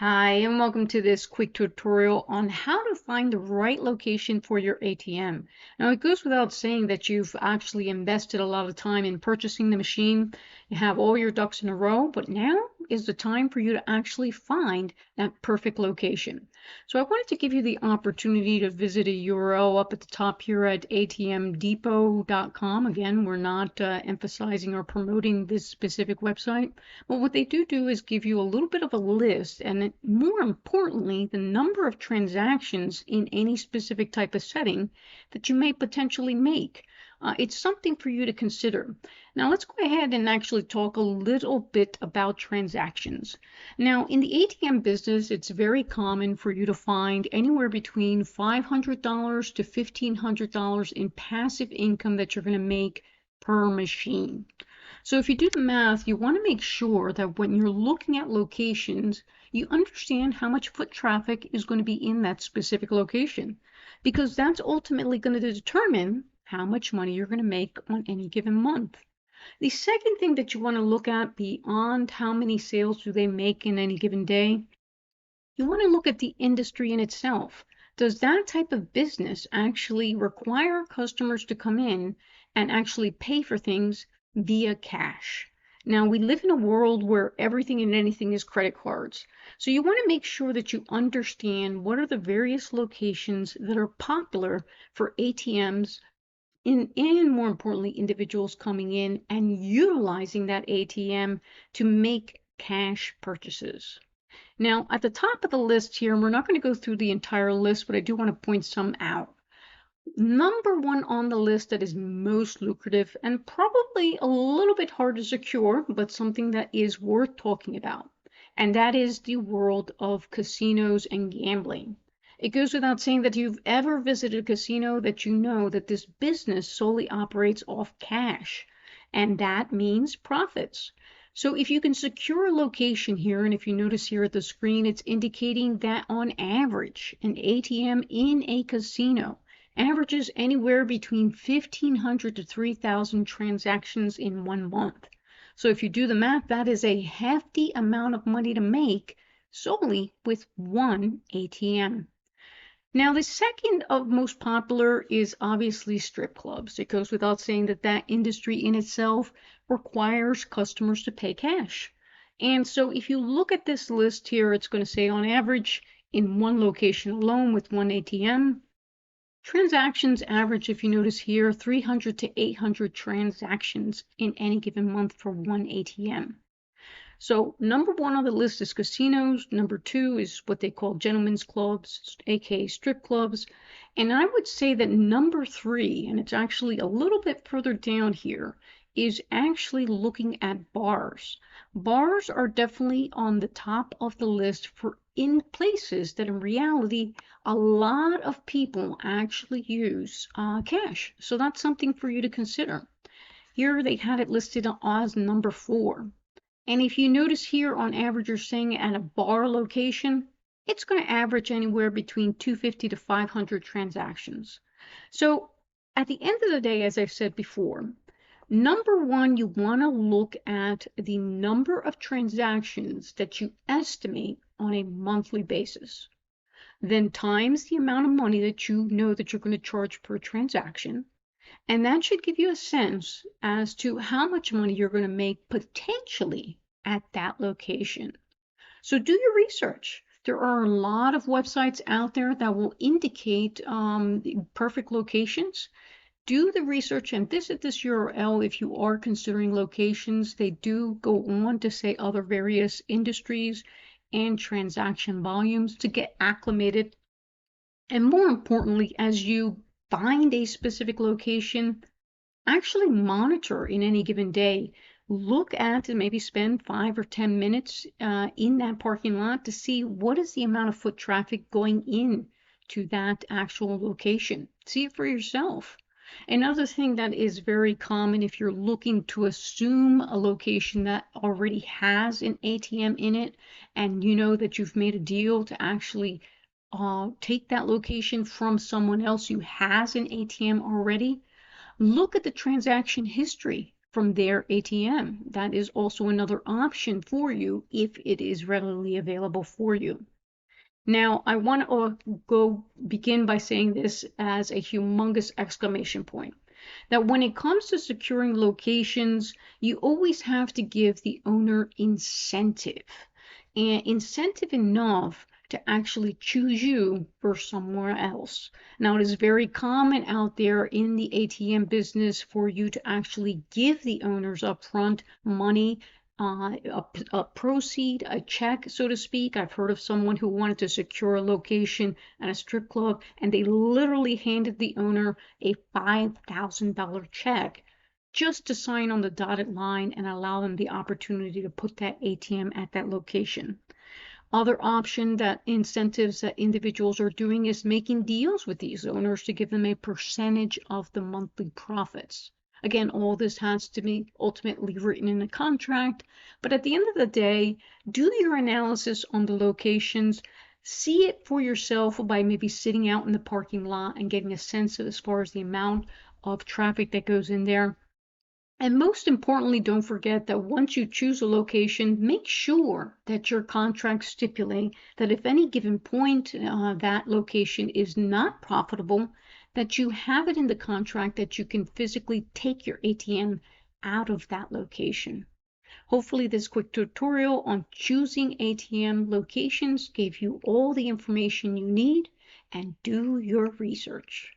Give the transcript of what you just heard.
Hi, and welcome to this quick tutorial on how to find the right location for your ATM. Now, it goes without saying that you've actually invested a lot of time in purchasing the machine. You have all your ducks in a row, but now is the time for you to actually find that perfect location. So I wanted to give you the opportunity to visit a URL up at the top here at atmdepot.com. Again, we're not emphasizing or promoting this specific website. Well, what they do is give you a little bit of a list and more importantly, the number of transactions in any specific type of setting that you may potentially make. It's something for you to consider. Now, let's go ahead and actually talk a little bit about transactions. Now, in the ATM business, it's very common for you to find anywhere between $500 to $1,500 in passive income that you're going to make per machine. So if you do the math, you want to make sure that when you're looking at locations, you understand how much foot traffic is going to be in that specific location, because that's ultimately going to determine how much money you're going to make on any given month. The second thing that you want to look at beyond how many sales do they make in any given day, you want to look at the industry in itself. Does that type of business actually require customers to come in and actually pay for things via cash? Now, we live in a world where everything and anything is credit cards. So you want to make sure that you understand what are the various locations that are popular for ATMs and more importantly, individuals coming in and utilizing that ATM to make cash purchases. Now, at the top of the list here, and we're not going to go through the entire list, but I do want to point some out. Number one on the list that is most lucrative and probably a little bit hard to secure, but something that is worth talking about, and that is the world of casinos and gambling. It goes without saying that if you've ever visited a casino that you know that this business solely operates off cash, and that means profits. So if you can secure a location here, and if you notice here at the screen, it's indicating that on average, an ATM in a casino averages anywhere between 1,500 to 3,000 transactions in 1 month. So if you do the math, that is a hefty amount of money to make solely with one ATM. Now, the second of most popular is obviously strip clubs. It goes without saying that that industry in itself requires customers to pay cash. And so if you look at this list here, it's going to say on average in one location alone with one ATM, transactions average, if you notice here, 300 to 800 transactions in any given month for one ATM. So number one on the list is casinos. Number two is what they call gentlemen's clubs, aka strip clubs. And I would say that number three, and it's actually a little bit further down here, is actually looking at bars. Bars are definitely on the top of the list for in places that in reality a lot of people actually use cash. So that's something for you to consider. Here they had it listed as number four. And if you notice here, on average, you're staying at a bar location, it's going to average anywhere between 250 to 500 transactions. So at the end of the day, as I've said before, number one, you want to look at the number of transactions that you estimate on a monthly basis, then times the amount of money that you know that you're going to charge per transaction. And that should give you a sense as to how much money you're going to make potentially at that location. So do your research. There are a lot of websites out there that will indicate perfect locations. Do the research and visit this URL if you are considering locations. They do go on to say other various industries and transaction volumes to get acclimated. And more importantly, as you find a specific location, actually monitor in any given day. Look at and maybe spend 5 or 10 minutes in that parking lot to see what is the amount of foot traffic going in to that actual location. See it for yourself. Another thing that is very common if you're looking to assume a location that already has an ATM in it and you know that you've made a deal to actually take that location from someone else who has an ATM already, look at the transaction history from their ATM. That is also another option for you if it is readily available for you. Now, I want to begin by saying this as a humongous exclamation point. That when it comes to securing locations, you always have to give the owner incentive, and incentive enough to actually choose you for somewhere else. Now, it is very common out there in the ATM business for you to actually give the owners upfront money, a proceed, a check, so to speak. I've heard of someone who wanted to secure a location at a strip club, and they literally handed the owner a $5,000 check just to sign on the dotted line and allow them the opportunity to put that ATM at that location. Other option that incentives that individuals are doing is making deals with these owners to give them a percentage of the monthly profits. Again, all this has to be ultimately written in a contract, but at the end of the day, do your analysis on the locations. See it for yourself by maybe sitting out in the parking lot and getting a sense of as far as the amount of traffic that goes in there. And most importantly, don't forget that once you choose a location, make sure that your contracts stipulate that if any given point that location is not profitable, that you have it in the contract that you can physically take your ATM out of that location. Hopefully this quick tutorial on choosing ATM locations gave you all the information you need, and do your research.